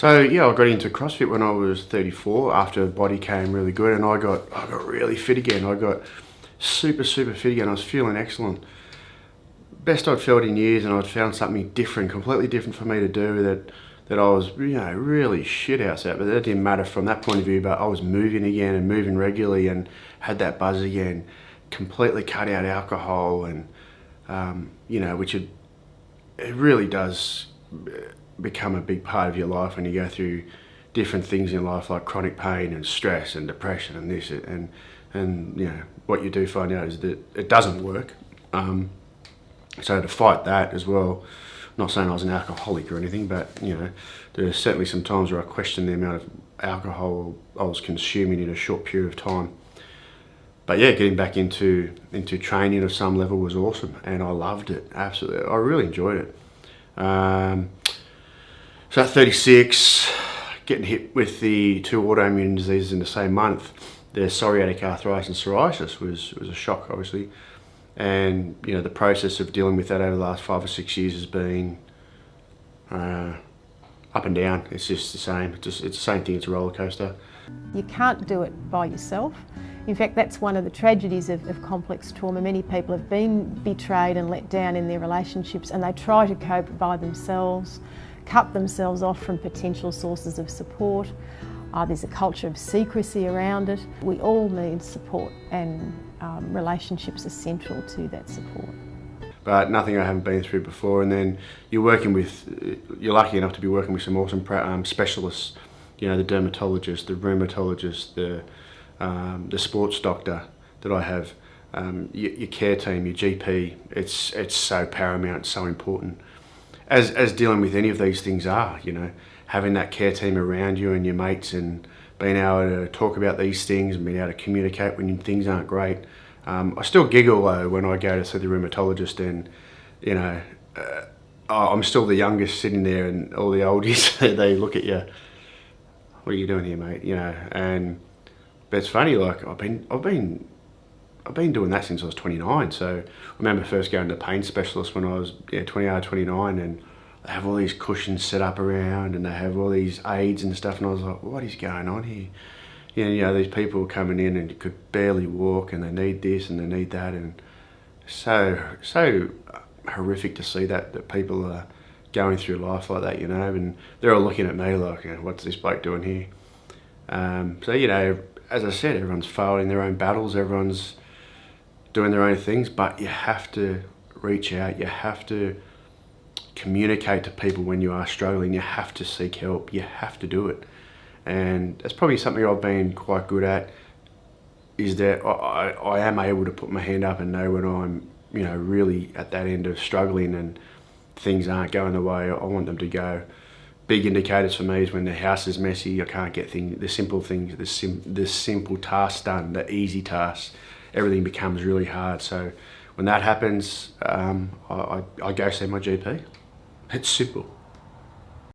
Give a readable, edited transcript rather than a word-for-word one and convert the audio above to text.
So yeah, I got into CrossFit when I was 34 after body came really good, and I got really fit again. I got super fit again. I was feeling excellent. Best I'd felt in years, and I'd found something different, completely different for me to do that I was, really shit house at, but that didn't matter from that point of view. But I was moving again and moving regularly and had that buzz again. Completely cut out alcohol and which it really does become a big part of your life when you go through different things in life like chronic pain and stress and depression and this and what you do find out is that it doesn't work. So to fight that as well, I'm not saying I was an alcoholic or anything, but there's certainly some times where I questioned the amount of alcohol I was consuming in a short period of time. But yeah, getting back into training of some level was awesome, and I loved it, absolutely. I really enjoyed it. So at 36, getting hit with the two autoimmune diseases in the same month, the psoriatic arthritis and psoriasis was a shock, obviously. And the process of dealing with that over the last 5 or 6 years has been up and down. It's just the same. It's the same thing. It's a roller coaster. You can't do it by yourself. In fact, that's one of the tragedies of complex trauma. Many people have been betrayed and let down in their relationships, and they try to cope by themselves, cut themselves off from potential sources of support. There's a culture of secrecy around it. We all need support, and relationships are central to that support. But nothing I haven't been through before. And then you're lucky enough to be working with some awesome specialists. The dermatologist, the rheumatologist, the sports doctor that I have, your care team, your GP. It's so paramount, so important. As dealing with any of these things are, having that care team around you and your mates and being able to talk about these things and being able to communicate when things aren't great. I still giggle though when I go to see the rheumatologist and, I'm still the youngest sitting there and all the oldies, they look at you, what are you doing here, mate? But it's funny, like I've been doing that since I was 29. So I remember first going to the pain specialist when I was 28 or 29, and they have all these cushions set up around and they have all these aids and stuff, and I was like, what is going on here? These people coming in and could barely walk and they need this and they need that, and so horrific to see that people are going through life like that, and they're all looking at me like, what's this bloke doing here? As I said, everyone's fighting their own battles, everyone's doing their own things, but you have to reach out, you have to communicate to people when you are struggling, you have to seek help, you have to do it. And that's probably something I've been quite good at, is that I am able to put my hand up and know when I'm, really at that end of struggling and things aren't going the way I want them to go. Big indicators for me is when the house is messy, I can't get the simple things, the simple tasks done, the easy tasks, everything becomes really hard. So when that happens, I go see my GP. It's simple.